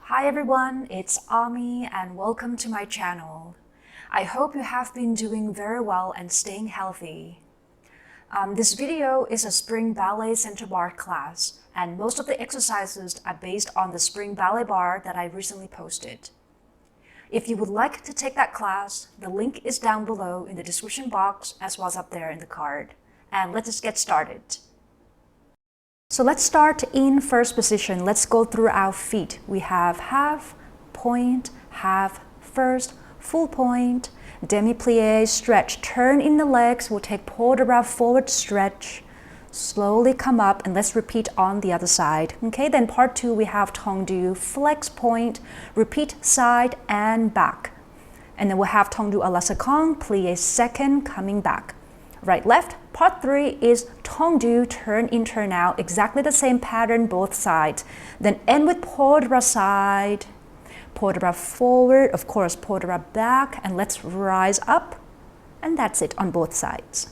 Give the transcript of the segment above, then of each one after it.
Hi everyone, it's Ommi and welcome to my channel. I hope you have been doing very well and staying healthy. This video is a spring ballet center bar class, and most of the exercises are based on the spring ballet bar that I recently posted. If you would like to take that class, the link is down below in the description box as well as up there in the card. And let's just get started. So let's start in first position. Let's go through our feet. We have half, point, half, first, full point, demi-plié, stretch, turn in the legs. We'll take port de bras forward, stretch, slowly come up, and let's repeat on the other side. Okay, then part 2, we have Tendu, flex point, repeat side and back. And then we'll have Tendu à la seconde, plié second, coming back. Right, left. Part 3 is Tendu, turn in, turn out, exactly the same pattern, both sides. Then end with port de bras side, port de bras forward, of course, port de bras back, and let's rise up. And that's it on both sides.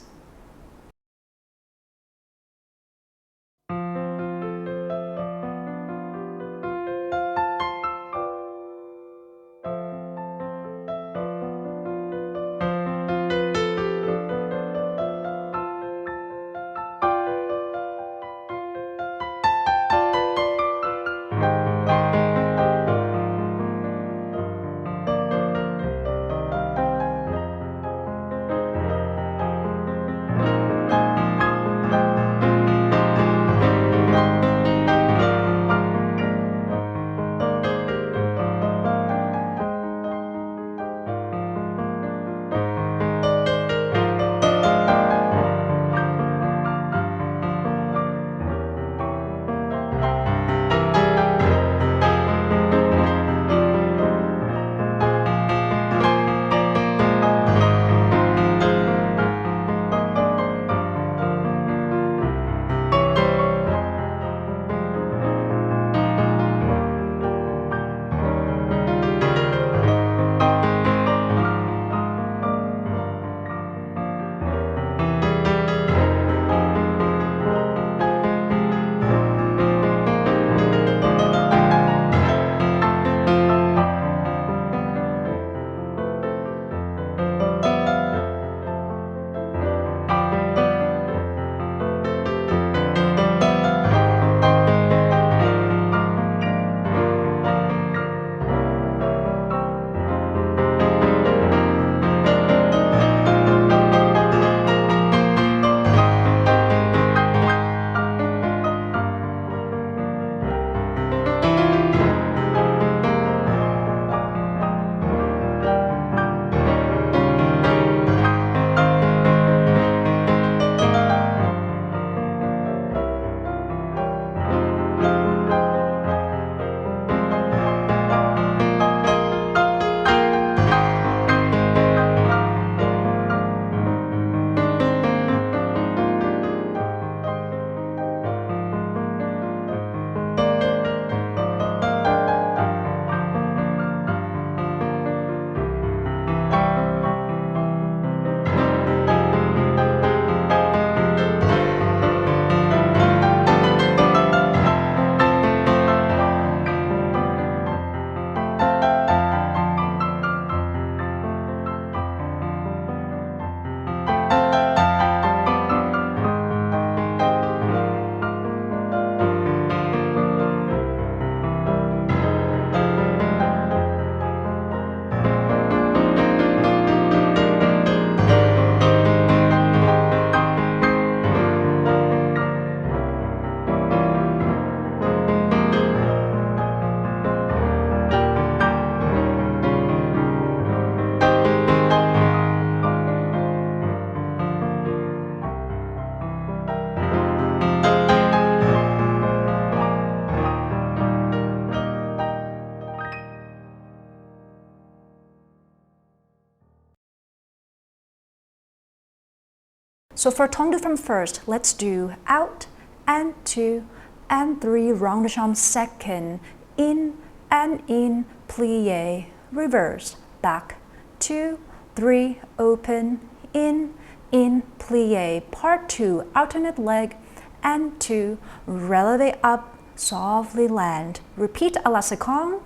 So for Tendu from first, let's do out and 2 and 3, round the jambe second, in and in, plié, reverse, back, 2, 3, open, in, plié, part 2, alternate leg, and 2, releve up, softly land. Repeat à la seconde,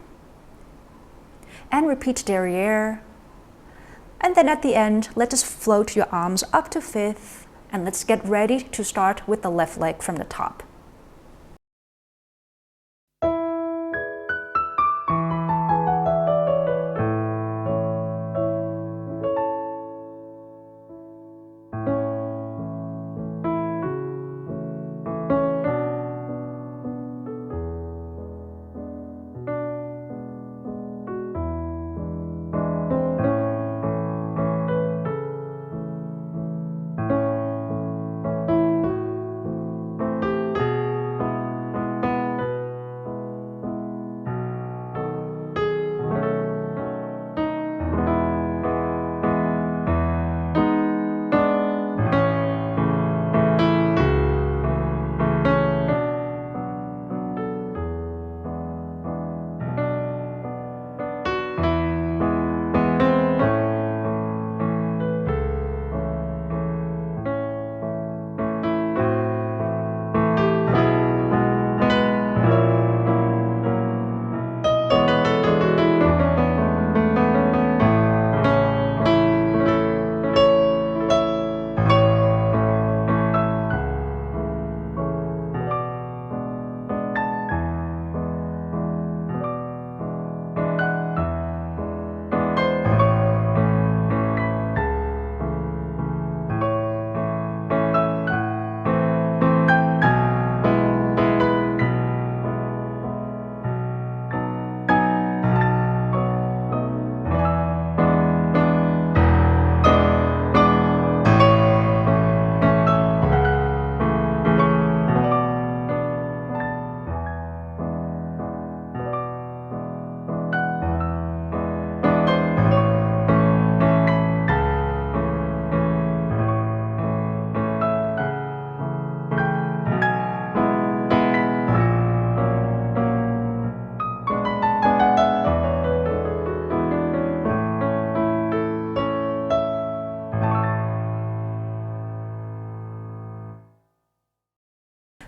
and repeat derrière. And then at the end, let us float your arms up to fifth, and let's get ready to start with the left leg from the top.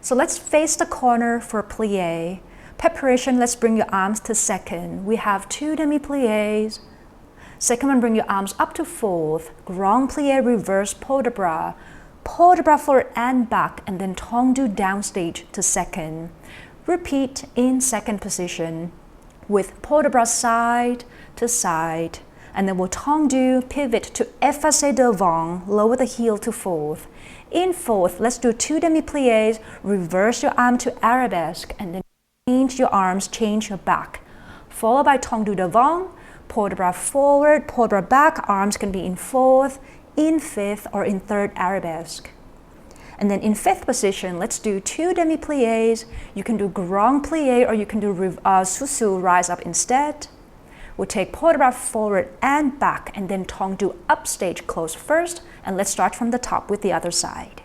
So let's face the corner for plié. Preparation, let's bring your arms to second. We have 2 demi-pliés. Second one, bring your arms up to fourth. Grand plié, reverse port de bras. Port de bras forward and back, and then tendu downstage to second. Repeat in second position with port de bras side to side. And then we'll tendu, pivot to effacé devant, lower the heel to fourth. In fourth, let's do 2 demi-pliés, reverse your arm to arabesque, and then change your arms, change your back. Followed by tendu devant, port de bras forward, port de bras back, arms can be in fourth, in fifth, or in third arabesque. And then in fifth position, let's do 2 demi-pliés. You can do grand plié or you can do sous-sus, rise up instead. We'll take port de bras forward and back, and then tendu upstage close first, and let's start from the top with the other side.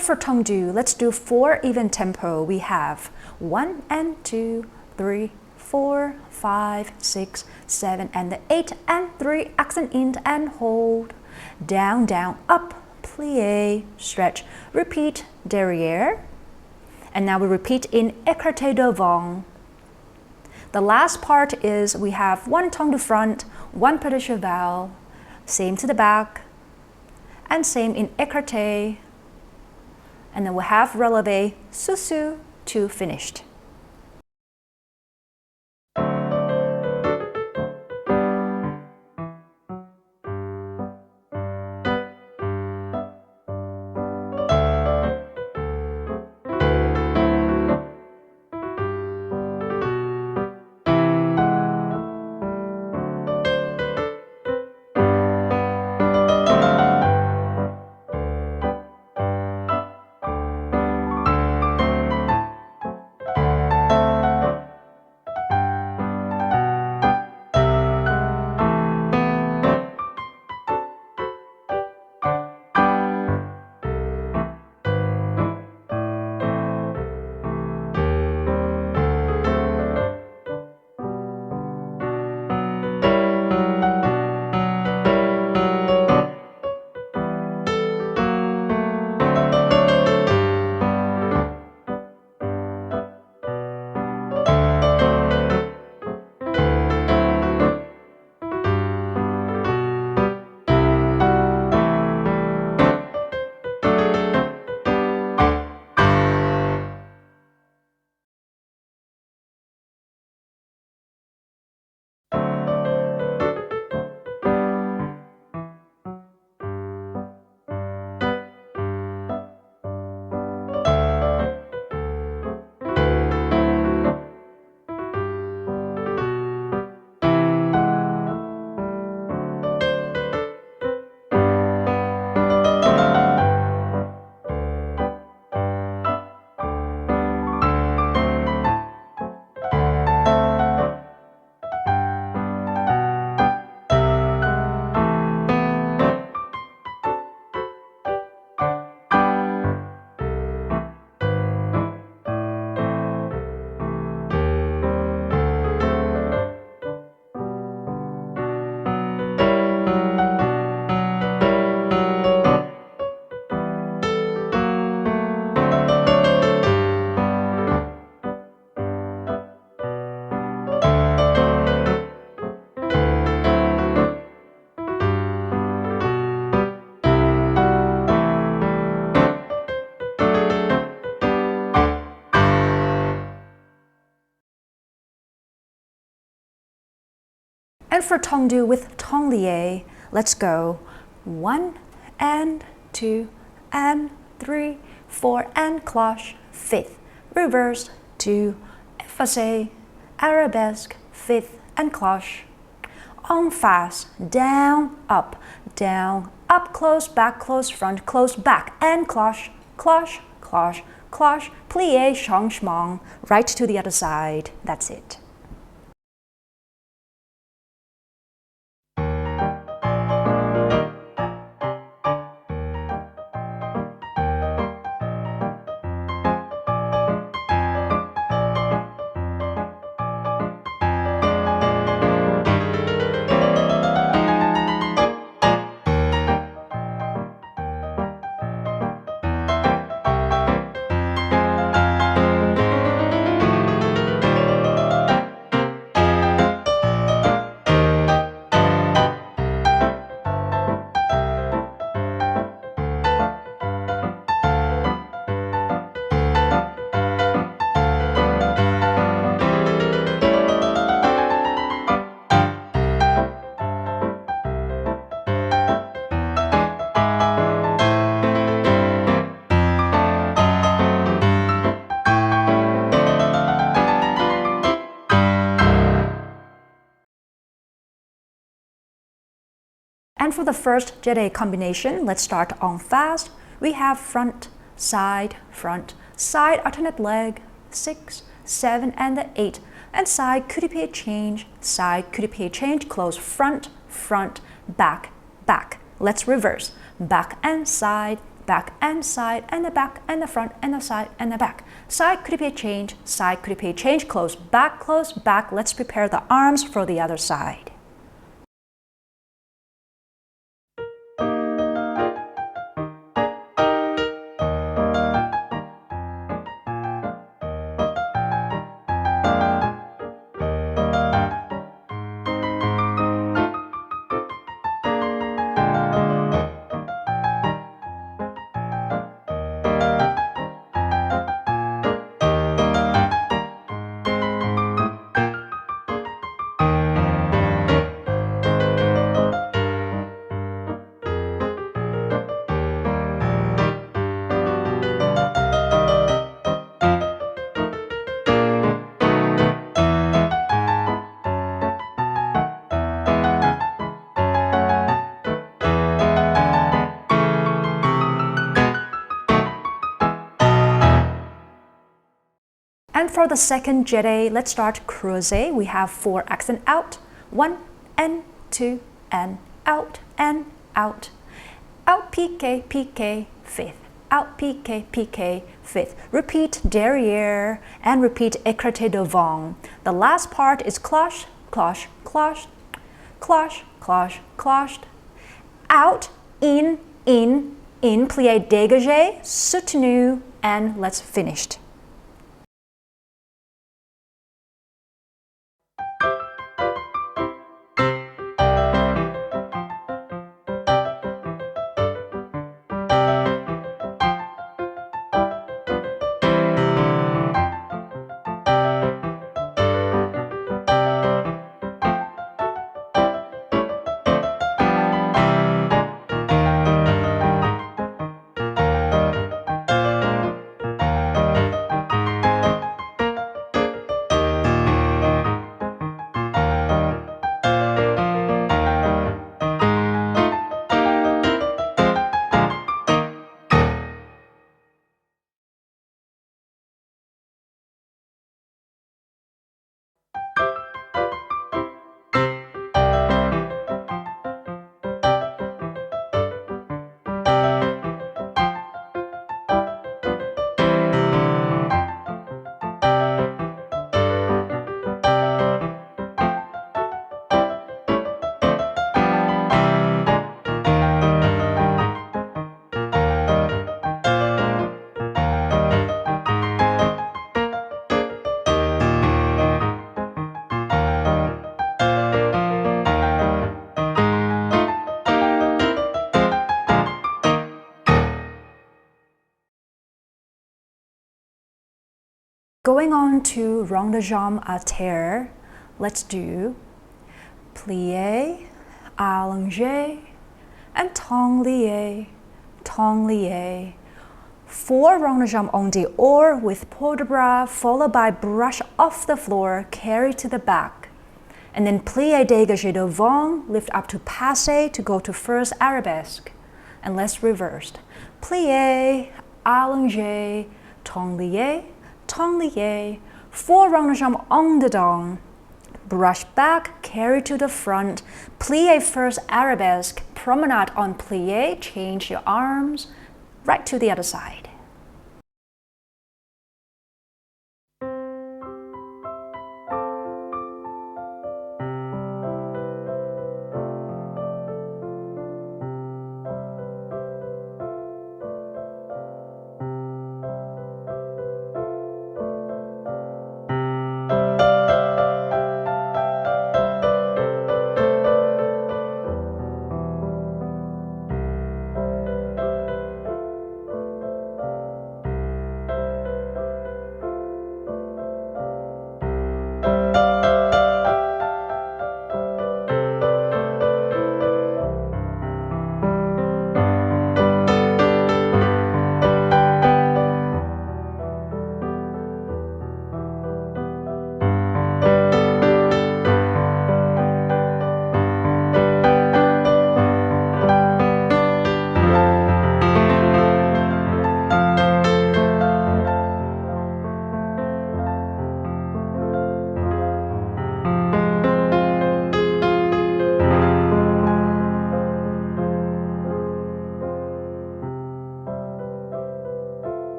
And for Fondu, let's do 4 even tempo. We have 1 and 2, 3, 4, 5, 6, 7, and the 8 and 3, accent in and hold. Down, down, up, plié, stretch, repeat, derrière. And now we repeat in écarté devant. The last part is we have 1 temps de front, 1 pas de cheval, same to the back, and same in écarté. And then we have relevé, sous-sous, to finished. And for Fondu with Temps Lié, let's go 1 and 2 and 3, 4 and cloche, 5th, reverse, 2, effacé, arabesque, 5th and cloche. En face, down, up, close, front, close, back, and cloche, cloche, cloche, cloche, plié, changement, right to the other side. That's it. And for the first Jeté combination, let's start en face. We have front, side, alternate leg, 6, 7, and the 8. And side coup de pied change, close, front, back, back. Let's reverse. Back and side, back and side, and the back, and the front, and the side, and the back. Side creepy change, side creepy change, close, back, close, back. Let's prepare the arms for the other side. And for the second jeté, let's start creuset. We have 4 accent out. 1 and 2 and out and out. Out piqué, piqué, 5th. Out piqué, piqué, 5th. Repeat derrière and repeat écarté devant. The last part is cloche, cloche, cloche, cloche, cloche, cloche. Out, in, plié dégagé, soutenu, and let's finish. Going on to rond de jambe à terre, let's do plié, allongé, and temps lié, temps lié. 4 rond de jambe on the or with port de bras, followed by brush off the floor, carry to the back. And then plié dégagé devant, lift up to passé to go to first arabesque. And let's reverse. Plié, allongé, temps lié, temps lié. 4 rond de jambe en dedans. Brush back, carry to the front. Plié first arabesque, promenade on plié, change your arms, right to the other side.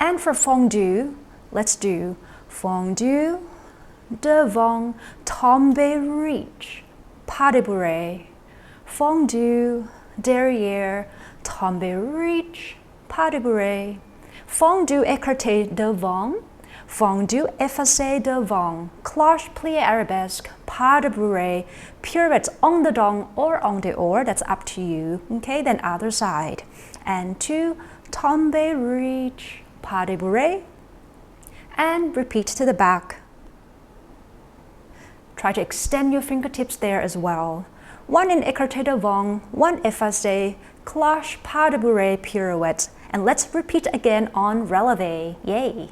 And for fondu, let's do fondu, devant, tombe, reach, pas de bourrée. Fondu, derrière, tombe, reach, pas de bourrée. Fondu écarté devant, fondu effacé devant, cloche plié arabesque, pas de bourrée, pirouettes en dedans or en dehors, that's up to you. Okay, then other side. And 2, tombe, reach, pas de bourrée. And repeat to the back. Try to extend your fingertips there as well. 1 in écarté devant, 1 effacé, cloche, pas de bourrée, pirouette. And let's repeat again on relevé. Yay!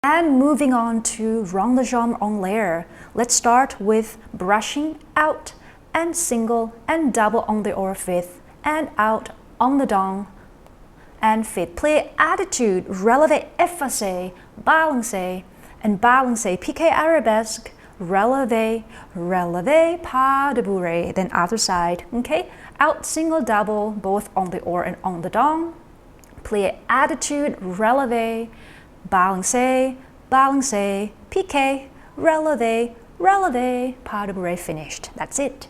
And moving on to rond de jambe en l'air. Let's start with brushing out and single and double on the or fifth and out on the dong and fifth. Plié attitude, relevé effacé, balancé and balancé, piqué arabesque, relevé, relevé, pas de bourrée. Then other side, okay? Out, single, double, both on the or and on the dong. Plié attitude, relevé, balancé, balancé, piqué, relevé, relevé, pas de bourrée, finished. That's it.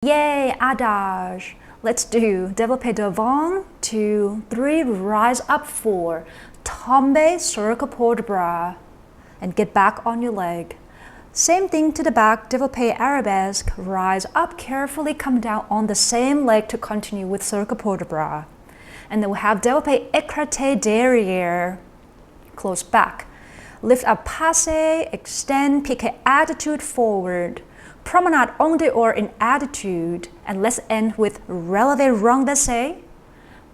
Yay, adage. Let's do développé devant, 2, 3, rise up, 4, tombe, circle port de bras, and get back on your leg. Same thing to the back, développé arabesque, rise up, carefully come down on the same leg to continue with circle port de bras. And then we have développé écarté derrière, close back. Lift up, passe, extend, piqué attitude forward. Promenade en dehors in attitude, and let's end with relevé rond baissé,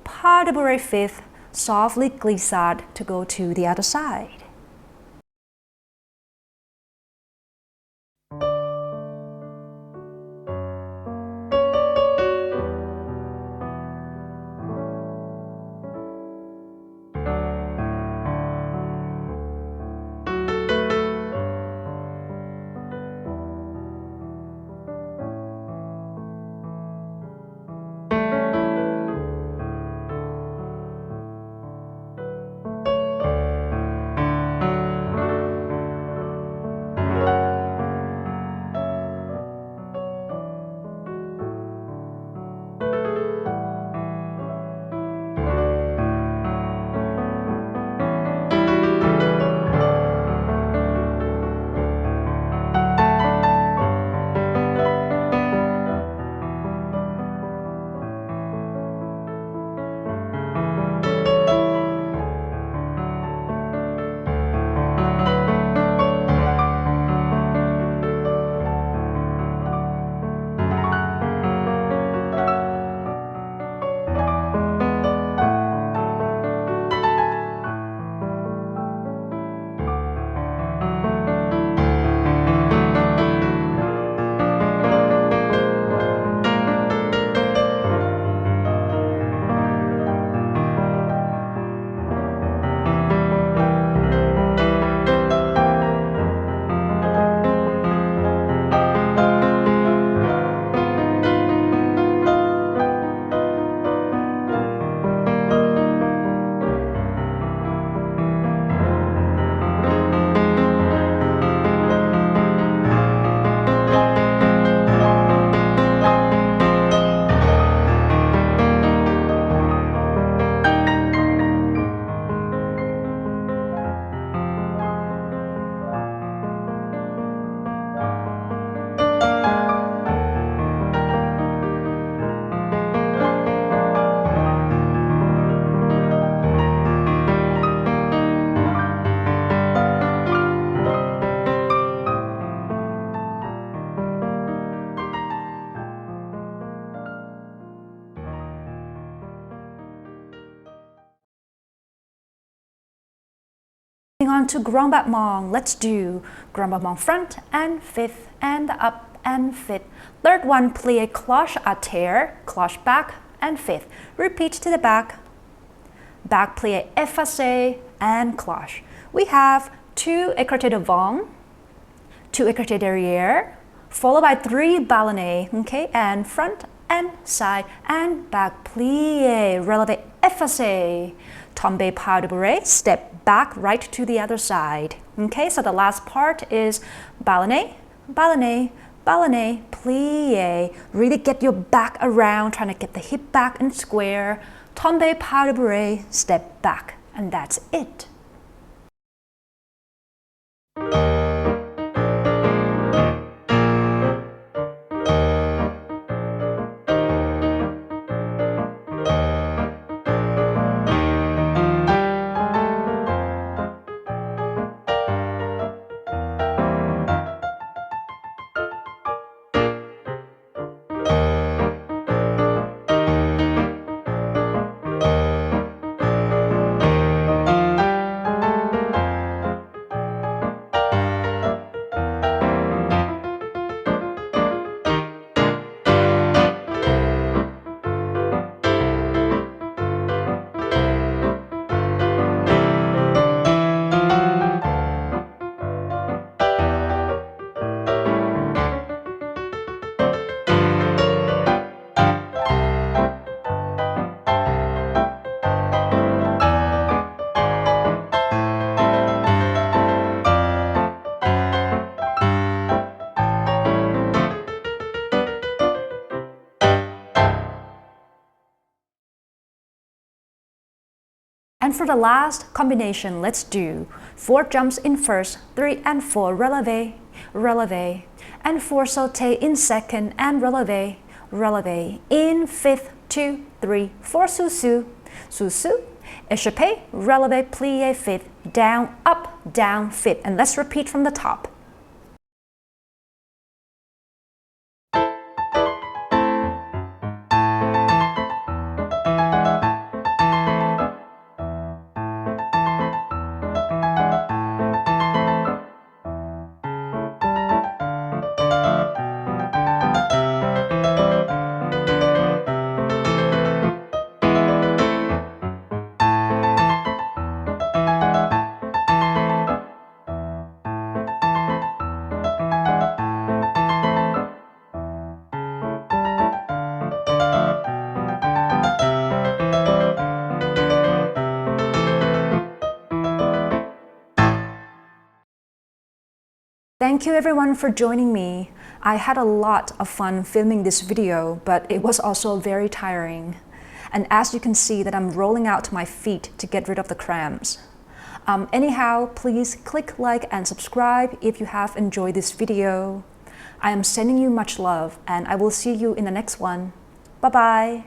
pas de bourrée fifth, softly glissade to go to the other side. Moving on to Grand Battement, let's do Grand Battement front and fifth and up and fifth. Third one, Plié cloche à terre, cloche back and fifth. Repeat to the back. Back plié effacé and cloche. We have 2 écartés devant, 2 écartés derrière, followed by 3 ballets, okay, and front and side and back plié, relevé effacé, tombe pas de bourrée, step back right to the other side. Okay, so the last part is ballet, ballet, ballet, plié. Really get your back around, trying to get the hip back and square. Tombe pas de bourrée, step back, and that's it. And for the last combination, let's do 4 jumps in first, 3 and 4, relevé, relevé, and 4 sauté in second, and relevé, relevé, in fifth, 2, 3, 4 sous-sous, sous-sous, échappé, relevé, plié, fifth, down, up, down, fifth. And let's repeat from the top. Thank you everyone for joining me. I had a lot of fun filming this video, but it was also very tiring. And as you can see that I'm rolling out my feet to get rid of the cramps. Anyhow, please click like and subscribe if you have enjoyed this video. I am sending you much love and I will see you in the next one. Bye bye.